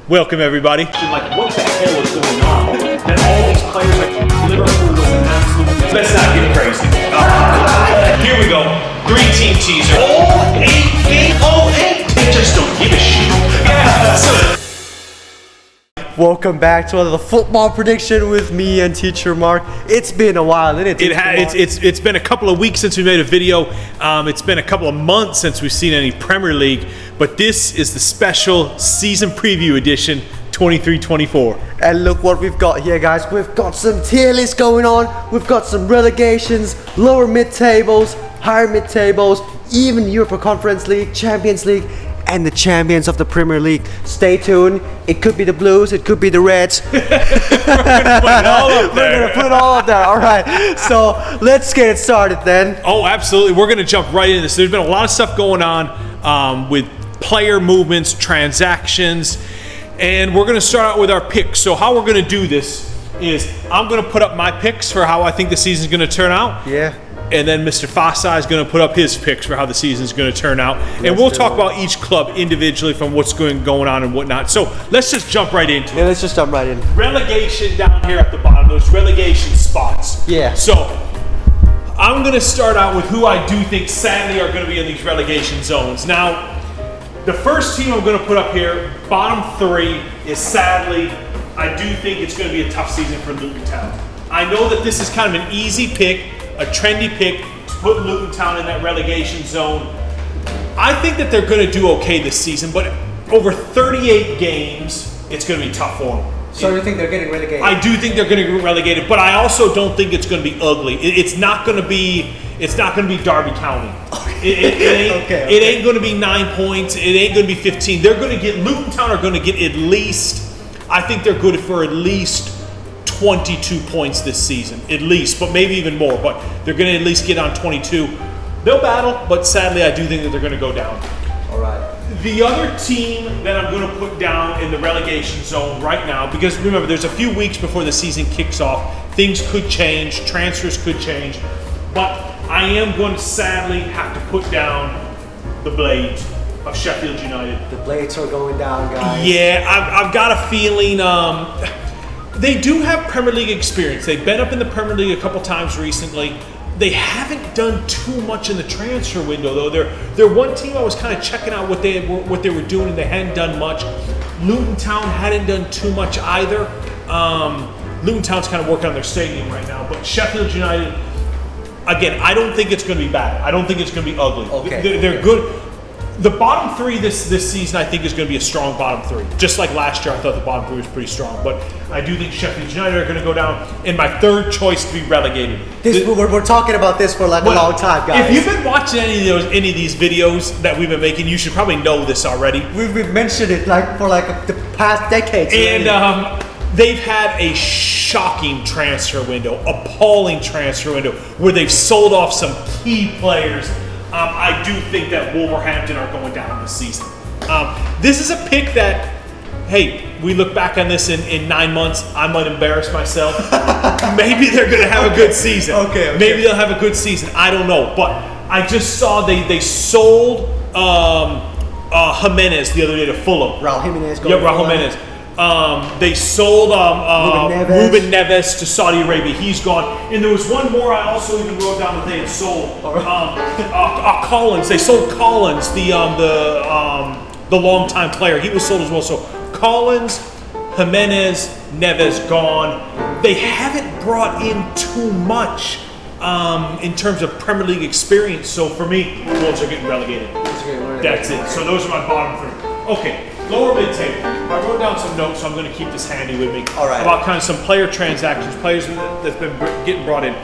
Welcome, everybody. Like, what the hell is going on? And all these players, like Liverpool was an absolute. Let's not get crazy. Here we go. 3-team teaser. All 8, they just don't give a shit. Yeah. So, Welcome back to another football prediction with me and Teacher Mark. It's been a while, isn't it? It's been a couple of weeks since we made a video. It's been a couple of months since we've seen any Premier League. But this is the special season preview edition, 23-24. And look what we've got here, guys. We've got some tier lists going on. We've got some relegations, lower mid-tables, higher mid-tables, even Europa Conference League, Champions League, and the champions of the Premier League. Stay tuned. It could be the Blues, it could be the Reds. We're going to put it all up there. We're going to put it all up there. All right. So let's get it started then. Oh, absolutely. We're going to jump right into this. There's been a lot of stuff going on with player movements, transactions, and we're going to start out with our picks. So how we're going to do this is I'm going to put up my picks for how I think the season's going to turn out. Yeah. And then Mr. Fasai is going to put up his picks for how the season's going to turn out. And we'll talk about each club individually from what's going on and whatnot. So let's just jump right into it. Yeah, let's just jump right in. Relegation down here at the bottom, those relegation spots. Yeah. So I'm going to start out with who I do think sadly are going to be in these relegation zones. Now, the first team I'm going to put up here, bottom three, is sadly, I do think it's going to be a tough season for Luton Town. I know that this is kind of an easy pick, a trendy pick to put Luton Town in that relegation zone. I think that they're going to do okay this season, but over 38 games, it's going to be tough for them. So you think they're getting relegated? I do think they're going to get relegated, but I also don't think it's going to be ugly. It's not going to be Derby County. It ain't going to be 9 points. It ain't going to be 15. They're going to get Luton Town are going to get at least. I think they're good for at least 22 points this season, at least, but maybe even more. But they're going to at least get on 22. They'll battle, but sadly, I do think that they're going to go down. All right. The other team that I'm going to put down in the relegation zone right now, because remember, there's a few weeks before the season kicks off. Things could change, transfers could change, but I am going to sadly have to put down the Blades of Sheffield United. The Blades are going down, guys. Yeah, I've got a feeling they do have Premier League experience. They've been up in the Premier League a couple times recently. They haven't done too much in the transfer window, though. They're one team I was kind of checking out what they were doing, and they hadn't done much. Luton Town hadn't done too much either. Luton Town's kind of working on their stadium right now, but Sheffield United, again, I don't think it's going to be bad. I don't think it's going to be ugly. Okay. They're good. The bottom three this season, I think, is going to be a strong bottom three. Just like last year, I thought the bottom three was pretty strong. But I do think Sheffield United are going to go down. And my third choice to be relegated. We're talking about this for like a long time, guys. If you've been watching any of these videos that we've been making, you should probably know this already. We've mentioned it for the past decades. And they've had a shocking transfer window, appalling transfer window, where they've sold off some key players. I do think that Wolverhampton are going down this season. This is a pick that, hey, we look back on this in 9 months, I might embarrass myself. Maybe they're going to have a good season. Okay. Maybe they'll have a good season. I don't know. But I just saw they sold Jimenez the other day to Fulham. Raul Jimenez. Raul Jimenez. They sold Ruben Neves to Saudi Arabia. He's gone. And there was one more I also even wrote down that they had sold. Collins. They sold Collins, the longtime player. He was sold as well. So Collins, Jimenez, Neves gone. They haven't brought in too much in terms of Premier League experience. So for me, Wolves are getting relegated. That's it. So those are my bottom three. Okay. Lower mid-table. I wrote down some notes, so I'm going to keep this handy with me. All right. About kind of some player transactions, players that's been getting brought in.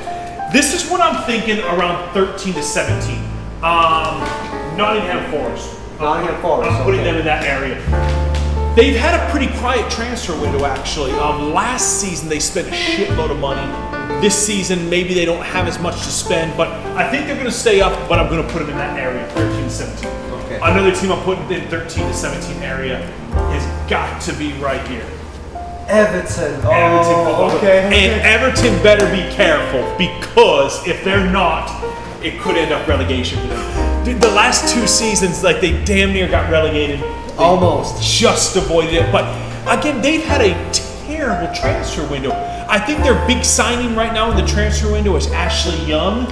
This is what I'm thinking around 13 to 17. Nottingham Forest. I'm putting them in that area. They've had a pretty quiet transfer window, actually. Last season, they spent a shitload of money. This season, maybe they don't have as much to spend, but I think they're going to stay up, but I'm going to put them in that area, 13 to 17. Okay. Another team I'm putting in 13 to 17 area has got to be right here. Everton. Okay. And Everton better be careful, because if they're not, it could end up relegation for them. Dude, the last two seasons, like, they damn near got relegated. They almost just avoided it. But again, they've had a terrible transfer window. I think their big signing right now in the transfer window is Ashley Young.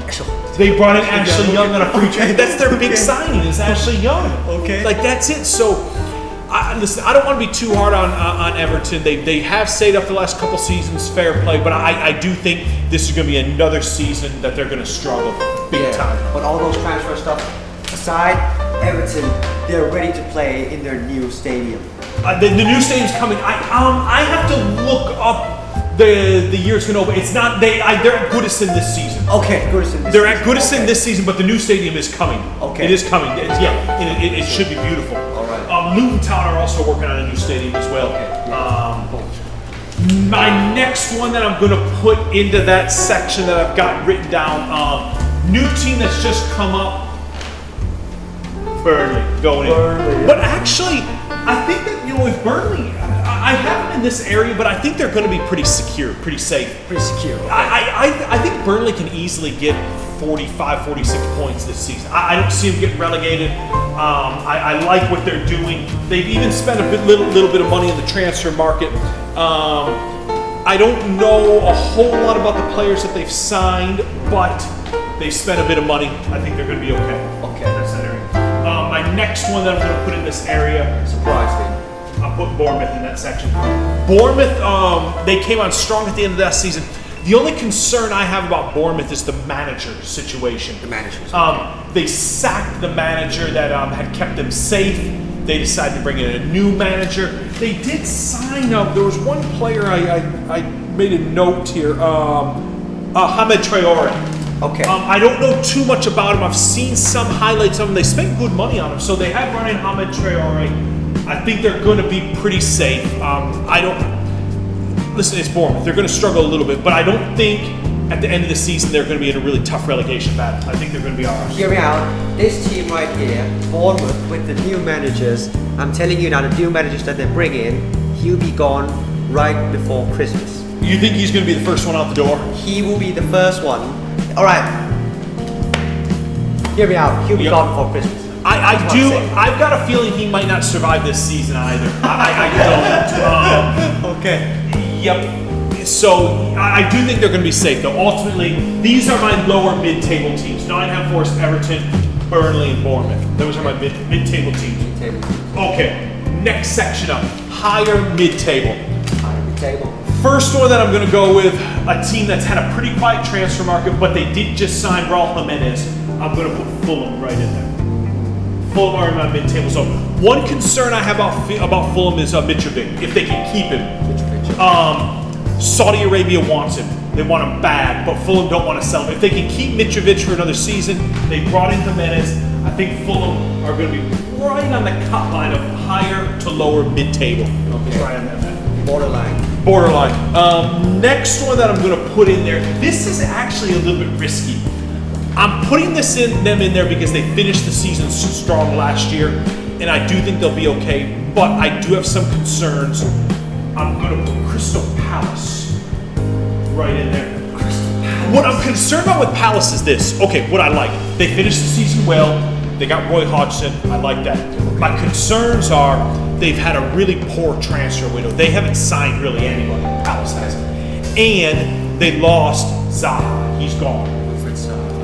They brought in Ashley Young on a free trade. That's their big signing is Ashley Young. Okay. Like that's it. So, listen, I don't want to be too hard on Everton. They have stayed up the last couple seasons, fair play, but I do think this is going to be another season that they're going to struggle big time. But all those transfer stuff aside, Everton, they're ready to play in their new stadium. The new stadium's coming. I have to look up the year it's going to open. It's not they're at Goodison this season. Okay, Goodison. They're at Goodison this season, but the new stadium is coming. Okay. It is coming. It should be beautiful. All right. Luton Town are also working on a new stadium as well. My next one that I'm going to put into that section that I've got written down, new team that's just come up, Burnley going in. Burnley, yeah. But actually, I think that, with Burnley, I have them in this area, but I think they're going to be pretty secure, pretty safe. Pretty secure. Okay. I think Burnley can easily get 45, 46 points this season. I don't see them getting relegated. I like what they're doing. They've even spent a little bit of money in the transfer market. I don't know a whole lot about the players that they've signed, but they've spent a bit of money. I think they're going to be okay. Okay. That's that area. My next one that I'm going to put in this area, Surprise me. I'll put Bournemouth in that section. Bournemouth, they came on strong at the end of that season. The only concern I have about Bournemouth is the manager situation. The managers. They sacked the manager that had kept them safe. They decided to bring in a new manager. They did sign up. There was one player I made a note here. Hamed Traore. Okay. I don't know too much about him. I've seen some highlights of him. They spent good money on him, so they have run in Hamed Traore. I think they're going to be pretty safe. Listen, it's Bournemouth. They're going to struggle a little bit, but I don't think at the end of the season they're going to be in a really tough relegation battle. I think they're going to be all right. Hear me out. This team right here, Bournemouth, with the new managers, I'm telling you now, the new managers that they bring in, he'll be gone right before Christmas. You think he's going to be the first one out the door? He will be the first one. All right. Hear me out. He'll be gone before Christmas. I do. I've got a feeling he might not survive this season either. I don't. Okay. Yep. So I do think they're going to be safe though. Ultimately, these are my lower mid-table teams: Nottingham Forest, Everton, Burnley, and Bournemouth. Those are my mid-table teams. Okay. Next section up: higher mid-table. Higher mid-table. First one that I'm going to go with, a team that's had a pretty quiet transfer market, but they did just sign Raul Jimenez. I'm going to put Fulham right in there. Fulham are in my mid-table. So one concern I have about Fulham is Mitrovic, if they can keep him. Saudi Arabia wants him. They want him bad, but Fulham don't want to sell him. If they can keep Mitrovic for another season, they brought in Jimenez. I think Fulham are going to be right on the cut line of higher to lower mid-table. Okay. Right on that. Borderline. Next one that I'm going to put in there, this is actually a little bit risky. I'm putting them in there because they finished the season strong last year, and I do think they'll be okay, but I do have some concerns. I'm going to put Crystal Palace right in there. What I'm concerned about with Palace is this. Okay, what I like. They finished the season well. They got Roy Hodgson. I like that. My concerns are they've had a really poor transfer window. They haven't signed really anybody. Palace has. And they lost Zaha. He's gone.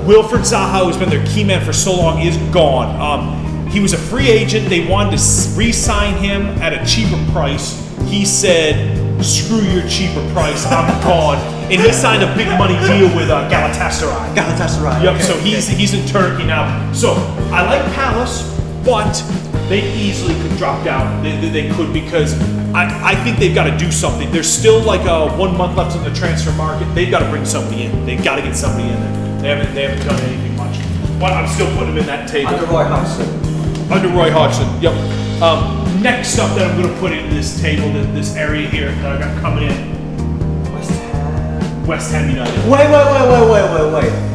Wilfred Zaha, who's been their key man for so long, is gone. He was a free agent. They wanted to re-sign him at a cheaper price. He said, screw your cheaper price, I'm gone. And he signed a big money deal with Galatasaray. Yep, Okay. so he's in Turkey now. So I like Palace, but they easily could drop down. They could, because I think they've got to do something. There's still like 1 month left in the transfer market. They've got to bring somebody in. They've got to get somebody in there. They haven't done anything much. But I'm still putting them in that table. Under Roy Hodgson. Under Roy Hodgson, yep. Next up that I'm going to put in this table, this area here that I got coming in. West Ham United. Wait.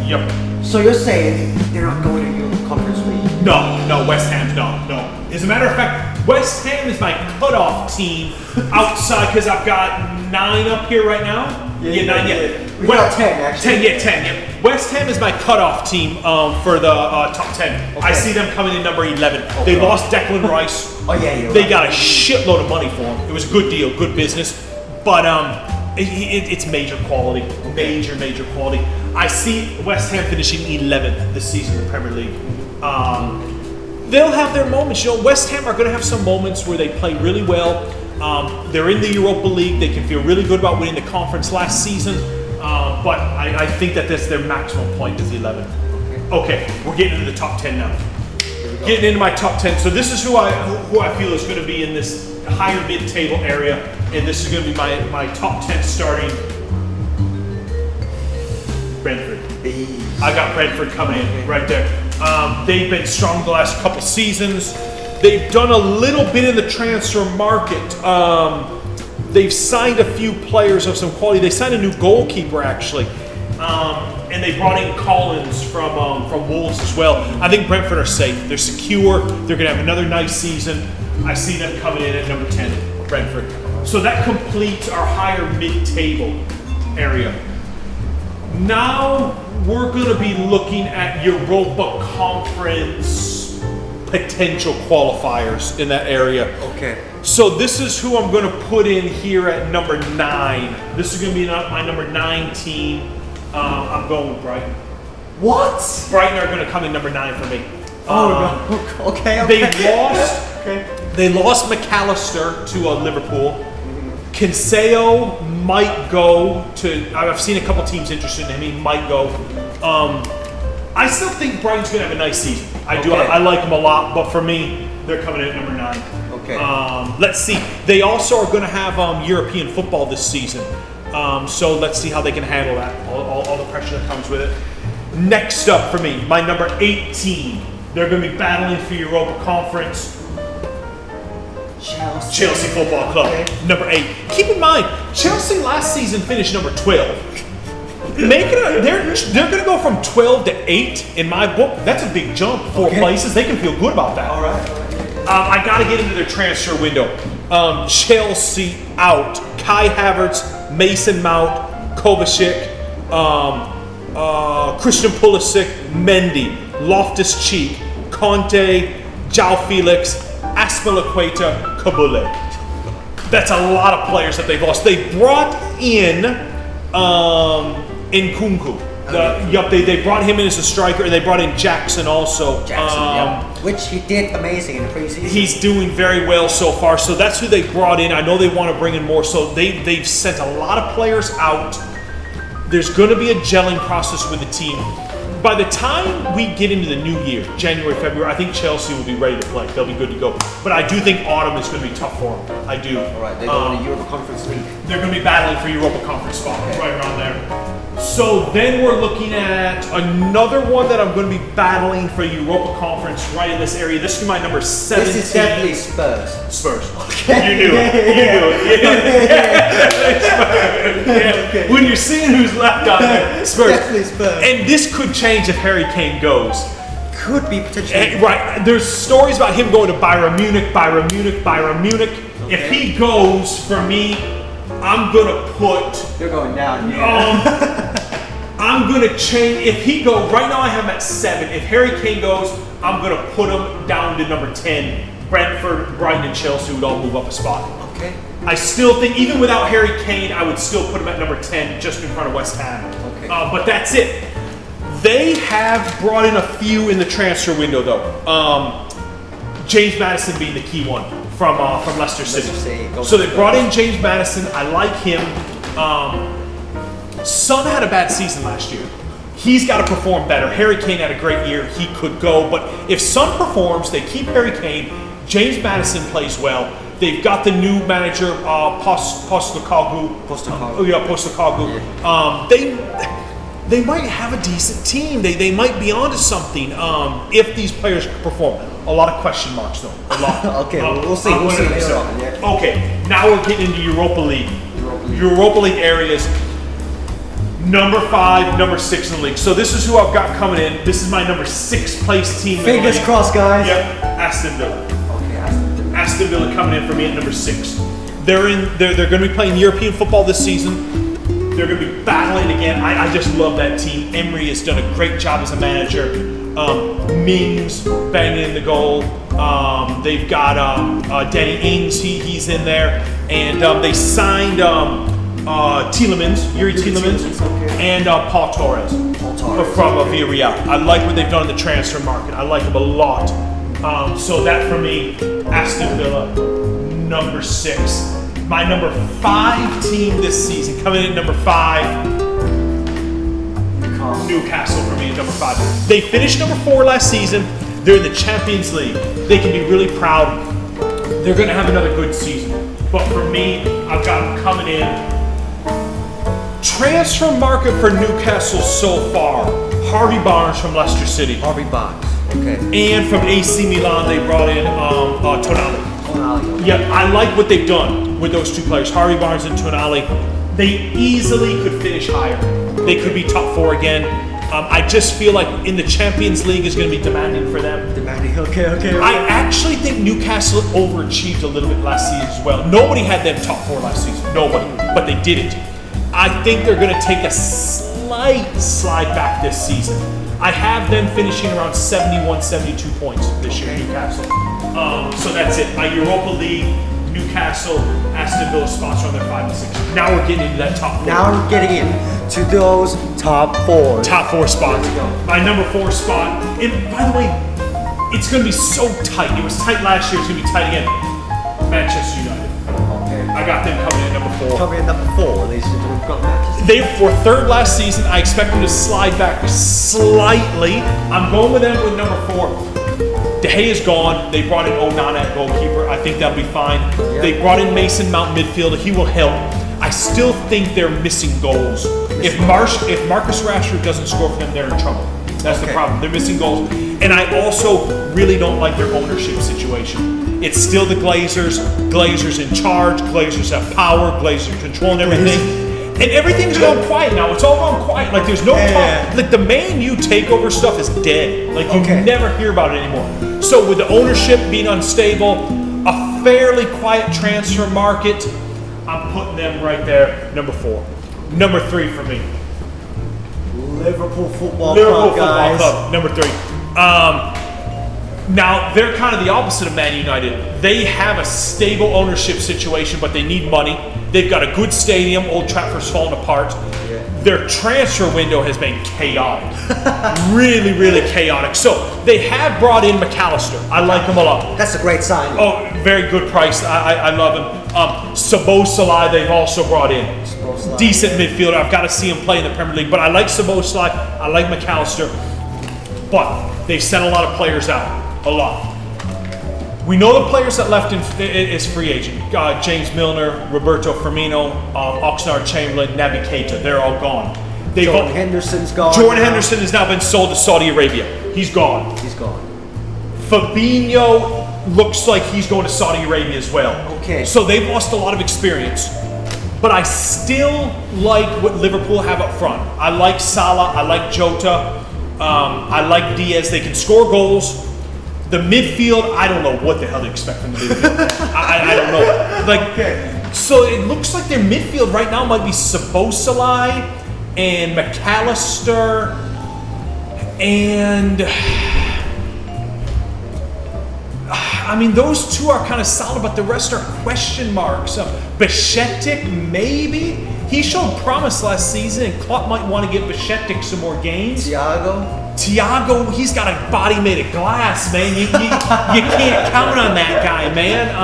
Yep. So you're saying they're not going to Europa Conference League? No, West Ham's not. No. As a matter of fact, West Ham is my cutoff team outside, because I've got 9 up here right now. Yeah, 9, yeah. We got 10 actually. 10, yeah. West Ham is my cutoff team for the top 10. Okay. I see them coming in number 11. They lost Declan Rice. Oh yeah, you're They right. got a shitload of money for him. It was a good deal, good business, but it's major quality, major quality. I see West Ham finishing 11th this season in the Premier League. They'll have their moments. You know, West Ham are going to have some moments where they play really well. They're in the Europa League. They can feel really good about winning the conference last season. But I think that that's their maximum point is 11th. Okay, we're getting into the top 10 now. Getting into my top 10. So this is who I feel is going to be in this higher mid-table area, and this is going to be my top 10 starting. Brentford. I got Brentford coming in right there. They've been strong the last couple seasons. They've done a little bit in the transfer market. They've signed a few players of some quality. They signed a new goalkeeper actually, and they brought in Collins from Wolves as well. I think Brentford are safe. They're secure. They're going to have another nice season. I see them coming in at number 10, Brentford. So that completes our higher mid-table area. Now we're going to be looking at Europa Conference potential qualifiers in that area. Okay. So this is who I'm going to put in here at number 9. This is going to be my number 9 team. I'm going with Brighton. What? Brighton are going to come in number 9 for me. Okay. They lost McAllister to Liverpool. Kinseo might go to. I've seen a couple teams interested in him. He might go. I still think Brighton's going to have a nice season. I do. Okay. I like them a lot, but for me, they're coming in at number 9. Okay. Let's see. They also are going to have European football this season. So let's see how they can handle that. All the pressure that comes with it. Next up for me, my number 18. They're going to be battling for Europa Conference. Chelsea Football Club, number 8. Keep in mind, Chelsea last season finished number 12. They're going to go from 12 to 8 in my book. That's a big jump. 4 places. They can feel good about that. All right. I got to get into their transfer window. Chelsea out. Kai Havertz, Mason Mount, Kovacic, Christian Pulisic, Mendy, Loftus-Cheek, Conte, João Felix, Aspilicueta, Kabule. That's a lot of players that they've lost. They brought in Nkunku. They brought him in as a striker, and they brought in Jackson also. Which he did amazing in the preseason. He's doing very well so far. So that's who they brought in. I know they want to bring in more. So they've sent a lot of players out. There's going to be a gelling process with the team. By the time we get into the new year, January, February, I think Chelsea will be ready to play. They'll be good to go. But I do think autumn is going to be tough for them. I do. All right, they're going to Europa Conference League. They're going to be battling for Europa Conference spot, right around there. So then we're looking at another one that I'm going to be battling for Europa Conference right in this area. This is my number 17. This is definitely Spurs. Spurs. Okay. You knew it. Yeah. When you're seeing who's left out there, Spurs. Definitely Spurs. And this could change if Harry Kane goes. Could be potentially. Right. There's stories about him going to Bayern Munich. If he goes, for me, I'm going to put... You're going down. I'm going to change. If he goes, right now I have him at 7. If Harry Kane goes, I'm going to put him down to number 10. Brentford, Brighton, and Chelsea would all move up a spot. Okay. I still think, even without Harry Kane, I would still put him at number 10, just in front of West Ham. Okay. But that's it. They have brought in a few in the transfer window, though. James Maddison being the key one from Leicester City. So they brought in James Maddison. I like him. Son had a bad season last year. He's got to perform better. Harry Kane had a great year. He could go. But if Son performs, they keep Harry Kane. James Maddison plays well. They've got the new manager, Postecoglou. They might have a decent team. They might be onto something if these players perform. A lot of question marks, though. A lot. Okay, we'll see. We'll see later on. Yeah. Okay, now we're getting into Europa League. Europa League areas. Number 5, number 6 in the league. So this is who I've got coming in. This is my number 6 place team. Fingers crossed, guys. Yep, Aston Villa. Okay, Aston Villa. Aston Villa coming in for me at number 6. They're going to be playing European football this season. They're going to be battling again. I just love that team. Emery has done a great job as a manager. Mings banging in the goal. They've got Danny Ings, he's in there. And they signed Tielemans, Yuri Tielemans, and Paul Torres from Villarreal. I like what they've done in the transfer market. I like them a lot. So that for me, Aston Villa, number 6. My number 5 team this season, coming in at number 5, Newcastle for me at number 5. They finished number 4 last season. They're in the Champions League. They can be really proud. They're going to have another good season. But for me, I've got them coming in. Transfer market for Newcastle so far. Harvey Barnes from Leicester City. Harvey Barnes. Okay. And from AC Milan, they brought in Tonali. Yeah, I like what they've done with those 2 players, Harvey Barnes and Tonali. They easily could finish higher. They could be top 4 again. I just feel like in the Champions League is going to be demanding for them. Demanding, okay. I actually think Newcastle overachieved a little bit last season as well. Nobody had them top 4 last season. Nobody. But they did it. I think they're going to take a slight slide back this season. I have them finishing around 71, 72 points this year, Newcastle. So that's it. My Europa League, Newcastle, Aston Villa spots are on their 5 and 6. Now we're getting into that top 4. Now we're getting into those top 4. Top 4 spots. My number 4 spot. And by the way, it's going to be so tight. It was tight last year. It's going to be tight again. Manchester United. Okay. I got them coming in at number 4. Coming in number 4, ladies and gentlemen, we've got Manchester. They were 3rd last season. I expect them to slide back slightly. I'm going with them with number 4. De Gea is gone. They brought in Onana at goalkeeper. I think that'll be fine. Yeah. They brought in Mason Mount midfielder. He will help. I still think they're missing goals. If Marcus Rashford doesn't score for them, they're in trouble. That's the problem. They're missing goals. And I also really don't like their ownership situation. It's still the Glazers. Glazers in charge. Glazers have power. Glazers controlling everything. And everything's gone quiet now. It's all gone quiet. Like there's no talk. Like the Man U takeover stuff is dead. Like you never hear about it anymore. So with the ownership being unstable, a fairly quiet transfer market, I'm putting them right there, number 4. Number 3 for me. Liverpool Football Liverpool Club, Football guys. Club, number 3. Now, they're kind of the opposite of Man United. They have a stable ownership situation, but they need money. They've got a good stadium. Old Trafford's falling apart. Their transfer window has been chaotic. Really, really chaotic. So, they have brought in McAllister. I like him a lot. That's a great sign. Oh, very good price. I love him. Szoboszlai they've also brought in. Decent midfielder. I've got to see him play in the Premier League. But I like Szoboszlai. I like McAllister. But they've sent a lot of players out. A lot. We know the players that left is free agent. James Milner, Roberto Firmino, Oxnard-Chamberlain, Naby Keita. They're all gone. Jordan Henderson's gone. Jordan Henderson has now been sold to Saudi Arabia. He's gone. He's gone. Fabinho looks like he's going to Saudi Arabia as well. Okay. So they've lost a lot of experience. But I still like what Liverpool have up front. I like Salah. I like Jota. I like Diaz. They can score goals. The midfield, I don't know what the hell they expect from the midfield. I don't know. So it looks like their midfield right now might be Szoboszlai and McAllister and I mean, those 2 are kind of solid, but the rest are question marks. Bišćetic, maybe? He showed promise last season, and Klopp might want to give Bišćetic some more games. Thiago, he's got a body made of glass, man. You can't count on that guy, man.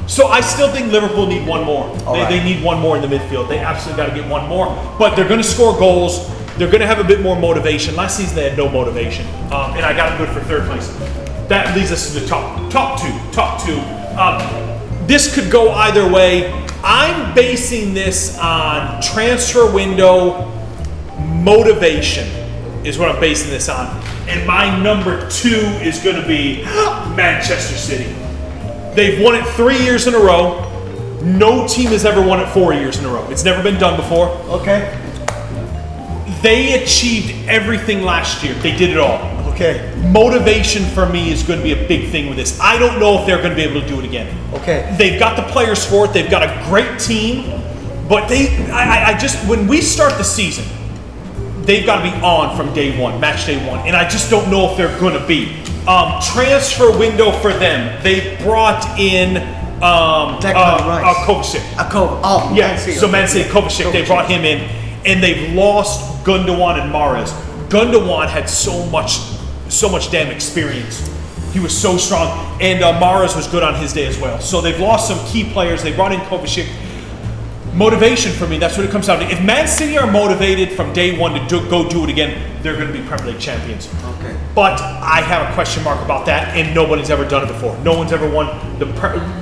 So I still think Liverpool need one more. They need one more in the midfield. They absolutely got to get one more. But they're going to score goals. They're going to have a bit more motivation. Last season they had no motivation, and I got them good for 3rd place. That leads us to the top two. This could go either way. I'm basing this on transfer window motivation is what I'm basing this on. And my number 2 is going to be Manchester City. They've won it 3 years in a row. No team has ever won it 4 years in a row. It's never been done before. Okay. They achieved everything last year. They did it all. Okay. Motivation for me is going to be a big thing with this. I don't know if they're going to be able to do it again. Okay. They've got the players for it. They've got a great team. But when we start the season, they've got to be on from day one, match day one, and I just don't know if they're going to be. Transfer window for them. They brought in Kovacic. Man City. So Man City, Kovacic, they brought him in, and they've lost Gundogan and Mahrez. Gundogan had so much damn experience. He was so strong, and Mahrez was good on his day as well. So they've lost some key players. They brought in Kovacic. Motivation for me, that's what it comes down to. If Man City are motivated from day one to go do it again, they're going to be Premier League champions. Okay. But I have a question mark about that, and nobody's ever done it before. No one's ever won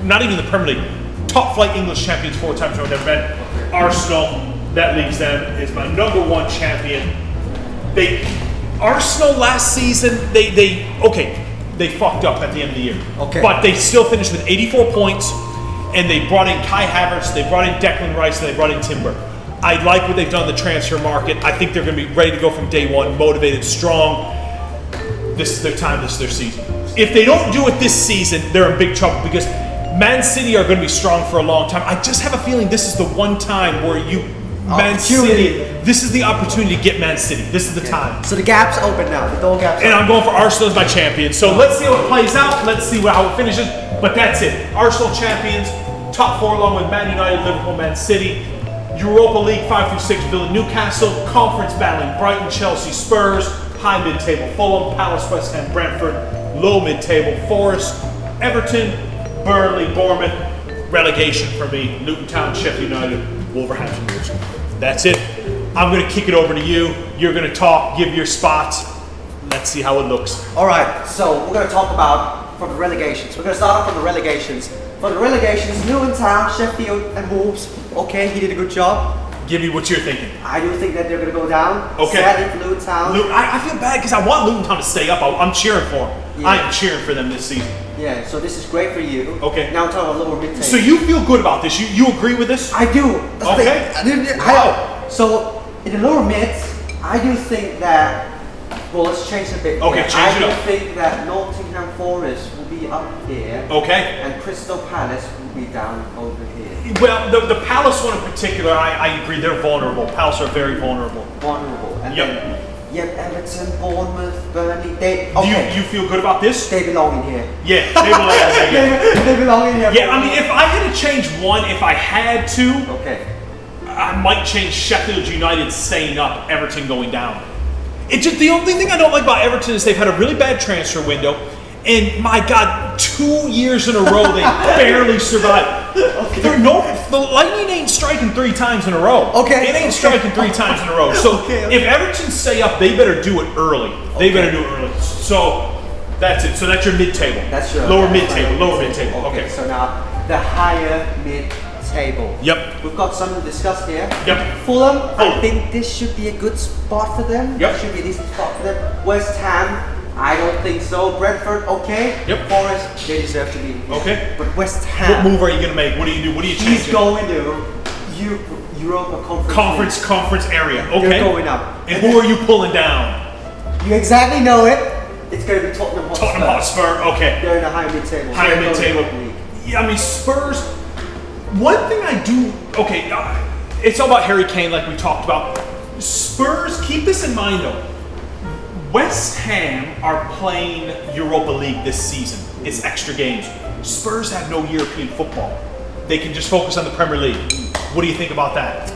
not even the Premier League. Top flight English champions 4 times in a row. They've been Arsenal. That leaves them as my #1 champion. Arsenal last season, they fucked up at the end of the year. Okay. But they still finished with 84 points. And they brought in Kai Havertz, they brought in Declan Rice, and they brought in Timber. I like what they've done in the transfer market. I think they're going to be ready to go from day one, motivated, strong. This is their time, this is their season. If they don't do it this season, they're in big trouble because Man City are going to be strong for a long time. I just have a feeling this is the one time where Man City, this is the opportunity to get Man City. This is the time. So the gap's open now. The door gap's And open. I'm going for Arsenal as my champion. So let's see how it plays out. Let's see how it finishes. But that's it. Arsenal champions, top 4 along with Man United, Liverpool, Man City. Europa League 5 through 6, Villa, Newcastle. Conference battling Brighton, Chelsea, Spurs. High mid-table Fulham, Palace, West Ham, Brentford. Low mid-table Forest, Everton, Burnley, Bournemouth. Relegation for me. Luton Town, Sheffield United, Wolverhampton. That's it. I'm going to kick it over to you. You're going to talk, give your spots. Let's see how it looks. All right, so we're going to talk about from the relegations. We're going to start off from the relegations. For the relegations, Luton Town, Sheffield, and Wolves. Okay, he did a good job. Give me what you're thinking. I do think that they're going to go down. Okay. Sadly for Luton Town. I feel bad because I want Luton Town to stay up. I'm cheering for them. Yeah. I am cheering for them this season. Yeah, so this is great for you. Okay. Now we're talking about lower mid-table. So you feel good about this? You agree with this? I do. Okay. Wow. So in the lower mids, I do think that. Well, let's change it a bit. Okay, here. change it up. I do think that Nottingham Forest will be up here. Okay. And Crystal Palace will be down over here. Well, the Palace one in particular, I agree. They're vulnerable. Palace are very vulnerable. Vulnerable. And Yep. then you have Everton, Bournemouth, Burnley. Do you feel good about this? They belong in here. Yeah, they belong in here. They belong in here. Yeah, I mean, if I had to change one, if I had to, Okay. I might change Sheffield United staying up, Everton going down. It's just the only thing I don't like about Everton is they've had a really bad transfer window, and my God, 2 years in a row they barely survived. Okay. The lightning ain't striking 3 times in a row. Okay. It ain't striking 3 times in a row. So Okay. if Everton stay up, they better do it early. They Okay. better do it early. So that's it. So that's your mid-table. That's your lower mid-table. Lower mid-table. Okay. So now the higher mid-table. Yep. We've got something to discuss here. Yep. Fulham, I Fulham. think this should be a good spot for them. Yep. This should be a decent spot for them. West Ham, I don't think so. Brentford, okay. Yep. Forest, they deserve to be here. Okay. But West What Ham, move are you gonna make? What do you do? What do you change? he's going to Europa Conference. Conference area. League. Okay. They're going up. And who are you pulling down? You exactly know it. It's going to be Tottenham Hotspur. Tottenham Hotspur. Okay. They're in the higher mid-table. Higher They're going mid-table. to the league. Yeah, I mean Spurs. One thing I do. Okay, it's all about Harry Kane, like we talked about. Spurs. Keep this in mind though. West Ham are playing Europa League this season. It's extra games. Spurs have no European football. They can just focus on the Premier League. What do you think about that?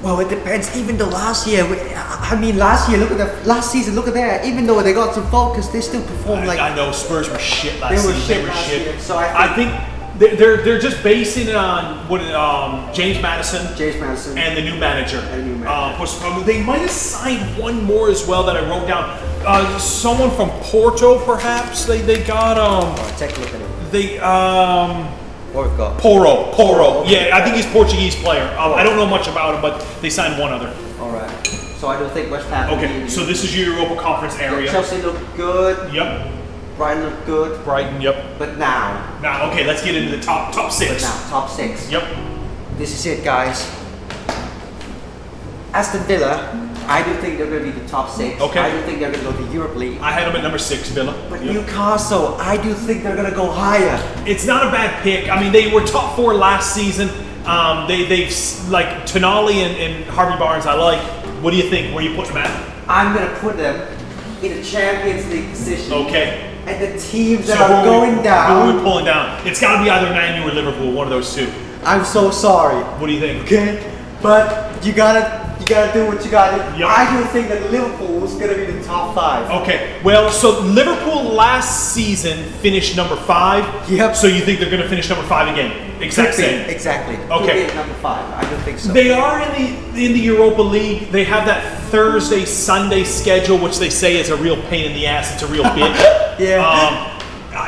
Well, it depends. Even though last year, last season, look at that. Even though they got some focus, they still performed like. I know Spurs were shit last They were season. shit They were last shit. year, so I think they're just basing it on what James Madison James Madison. and the new manager. And the new manager. They might have signed one more as well that I wrote down. Someone from Porto, perhaps. They got Take a look at it. What we've got? Porro. Okay. Yeah, I think he's a Portuguese player. I don't know much about him, but they signed one other. All right. So I don't think West Ham. will Okay, be- so this is your Europa Conference area. Chelsea looked good. Yep. Brighton looked good. Brighton. Yep. But now, Now, okay, let's get into the top six. top 6. Yep. This is it, guys. Aston Villa, I do think they're going to be the top 6. Okay. I do think they're going to go to Europe League. I had them at number 6, Villa. But Yep. Newcastle, I do think they're going to go higher. It's not a bad pick. I mean, they were top 4 last season. They've like Tonali and Harvey Barnes. I like What do you think? Where you putting them at? I'm gonna put them in a Champions League position. Okay. And the teams that So are who going Who are down. we pulling down? It's got to be either Man U or Liverpool. One of those two. I'm so sorry. What do you think? Okay, but you gotta do what you gotta do. Yep. I do think that Liverpool is gonna be the top 5. Okay, well, so Liverpool last season finished number 5. Yep. So you think they're going to finish number 5 again? Exact Could be, same. exactly. Okay. Could be at number 5. I don't think so. They are in the Europa League. They have that Thursday Sunday schedule, which they say is a real pain in the ass. It's a real bitch. Yeah.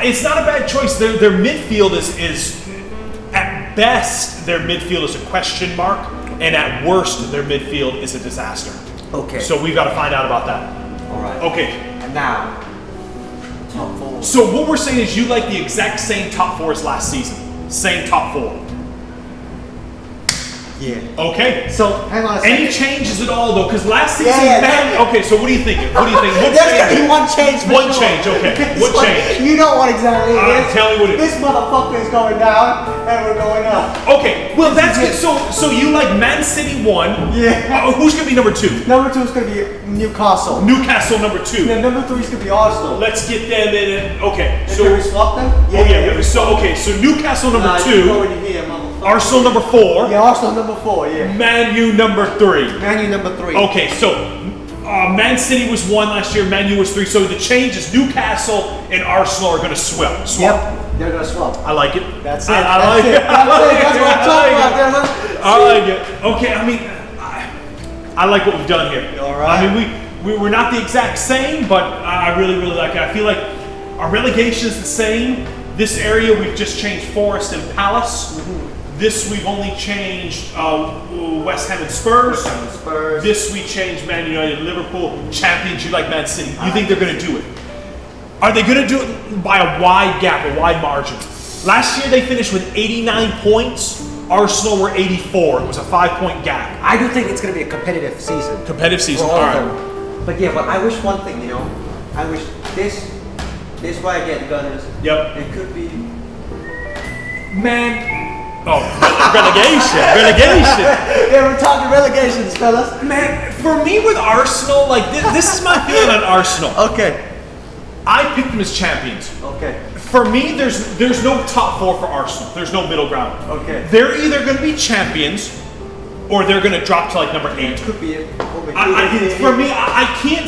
It's not a bad choice. Their midfield is at best their midfield is a question mark, and at worst their midfield is a disaster. Okay. So we've got to find out about that. All right. Okay. And now, top 4. So what we're saying is you like the exact same top 4 as last season. Same top 4. Yeah. Okay. So hang on a second. Any changes at all though? Because last season, Yeah, okay. So what are you thinking? What do you think? What There's gonna be change? one change for One sure. change, okay. This What one- change? You know what exactly it is. Tell me what it is. This motherfucker is going down and we're going up. Okay. Well, that's good. So you like Man City 1. Yeah. Who's gonna be number 2? Number 2 is gonna be Newcastle. Newcastle number 2. And then number 3 is gonna be Arsenal. Let's get them in. Okay. Can So we swap them? So Newcastle number Nah, 2. you go in here, motherfucker. Arsenal number 4. Yeah, Arsenal number 4. Yeah. Man U number 3. Man U number 3. Okay, so Man City was 1 last year, Man U was 3. So the change is Newcastle and Arsenal are going to swap. Yep. They're gonna swap. I like it. That's it. I That's like it. it. That's it. That's what I'm talking about. There, look. I like it. Okay, I mean, I like what we've done here. All right. I mean, we're not the exact same, but I really like it. I feel like our relegation is the same. This area we've just changed Forest and Palace. This we've only changed West Ham and Spurs. Spurs. This we changed Man United and Liverpool. Champions, you like Man City. You think they're going to do it? Are they going to do it by a wide gap, a wide margin? Last year they finished with 89 points. Arsenal were 84. It was a 5-point gap. I do think it's gonna be a competitive season. Competitive For season. all All of right. them. But yeah, but I wish one thing, you know. I wish this why I get Gunners. Yep. It could be. Man. Oh, relegation. Relegation. Yeah, we're talking relegations, fellas. Man, for me with Arsenal, like this is my feeling on Arsenal. Okay. I picked them as champions. Okay. For me, there's no top 4 for Arsenal. There's no middle ground. Okay. They're either going to be champions or they're going to drop to like number 8. Could be it. For me, I can't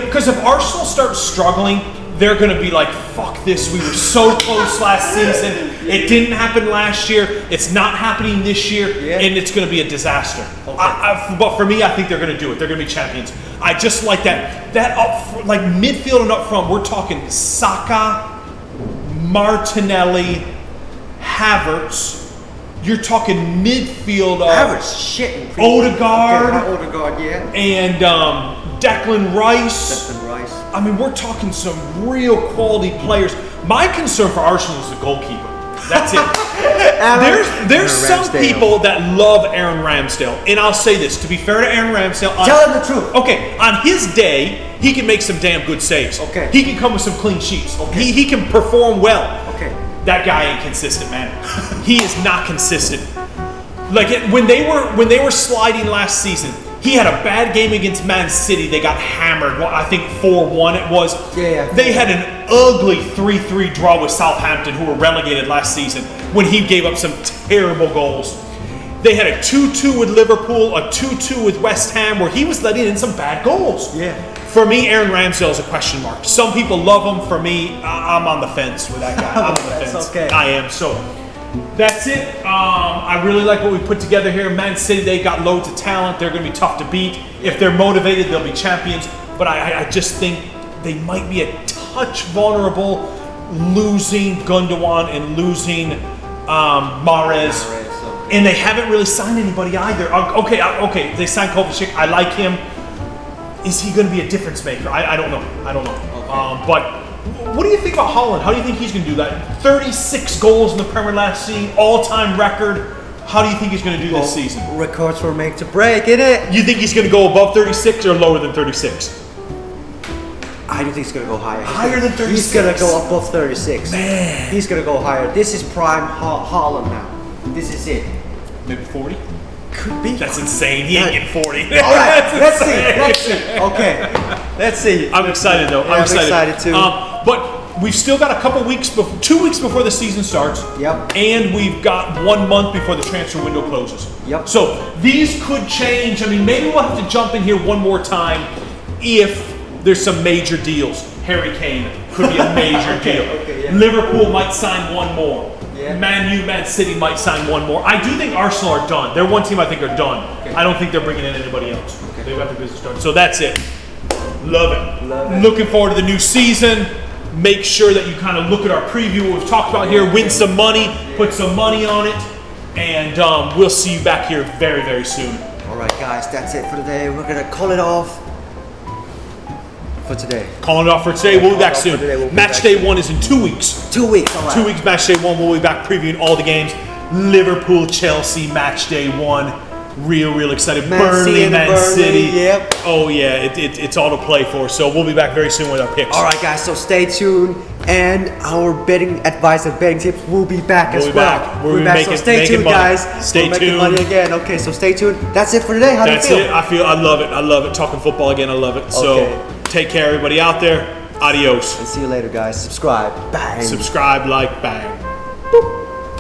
because if Arsenal starts struggling, they're going to be like, fuck this. We were so close last season. It didn't happen last year. It's not happening this year, and it's going to be a disaster. Okay. But for me, I think they're going to do it. They're going to be champions. I just like that like midfield and up front. We're talking Saka, Martinelli, Havertz. You're talking midfield. Havertz shit. Odegaard. Okay, Odegaard, yeah. And Declan Rice. Declan Rice. I mean, we're talking some real quality players. My concern for Arsenal is the goalkeeper. That's it. There's some Ramsdale. people that love Aaron Ramsdale, and I'll say this to be fair to Aaron Ramsdale. Tell him the truth. Okay, on his day, he can make some damn good saves. Okay. He can come with some clean sheets. Okay. He can perform well. Okay. That guy ain't consistent, man. He is not consistent. When they were sliding last season, he had a bad game against Man City. They got hammered. Well, I think 4-1 it was. Yeah. They had an ugly 3-3 draw with Southampton, who were relegated last season, when he gave up some terrible goals. They had a 2-2 with Liverpool, a 2-2 with West Ham, where he was letting in some bad goals. Yeah. For me, Aaron Ramsdale is a question mark. Some people love him. For me, I'm on the fence with that guy. I'm on the That's fence. okay. I am. So that's it. I really like what we put together here. Man City, they got loads of talent. They're going to be tough to beat. If they're motivated, they'll be champions. But I just think they might be a touch vulnerable, losing Gundogan and losing Mahrez. And they haven't really signed anybody either. Okay. They signed Kovacic. I like him. Is he going to be a difference maker? I don't know. Okay. But what do you think about Haaland? How do you think he's going to do that? 36 goals in the Premier last season, all-time record. How do you think he's going to do this season? Records were made to break, innit? You think he's going to go above 36 or lower than 36? I do think he's gonna go higher. Higher than 36? He's gonna go above 36. Man. He's gonna go higher. This is prime Haaland now. This is it. Maybe 40? Could be. That's insane. He ain't getting 40. All right, let's see. Okay, let's see. I'm excited though. Yeah, I'm I'm excited. excited too. But we've still got a couple weeks, 2 weeks before the season starts. Yep. And we've got 1 month before the transfer window closes. Yep. So these could change. I mean, maybe we'll have to jump in here one more time if there's some major deals. Harry Kane could be a major deal. Okay, yeah. Liverpool might sign one more. Yeah. Man City might sign one more. I do think Arsenal are done. They're one team I think are done. Okay. I don't think they're bringing in anybody else. They've got the business done. So that's it. Love it. Love it. Looking forward to the new season. Make sure that you kind of look at our preview, what we've talked about here, win some money, put some money on it, and we'll see you back here very, very soon. All right, guys, that's it for today. We're gonna call it off for today. Calling it off for today. We'll be back Call it soon. off for today. We'll be Match back day 1 is in 2 weeks. 2 weeks. All right. 2 weeks, match day 1. We'll be back previewing all the games. Liverpool, Chelsea, match day 1. Real excited. Burnley, Man City. Yep. Oh yeah, it's all to play for. So we'll be back very soon with our picks. All right, guys. So stay tuned, and our betting advice and betting tips will be back as We'll be well. back. We'll be We're back. making- So stay making tuned, money. guys. Stay We're making tuned. money again. Okay, so stay tuned. That's it for today. How That's do you it. feel? I love it. I love it. Talking football again. I love it. So Okay. take care, everybody out there. Adios. And see you later, guys. Subscribe. Bang. Subscribe, like, bang.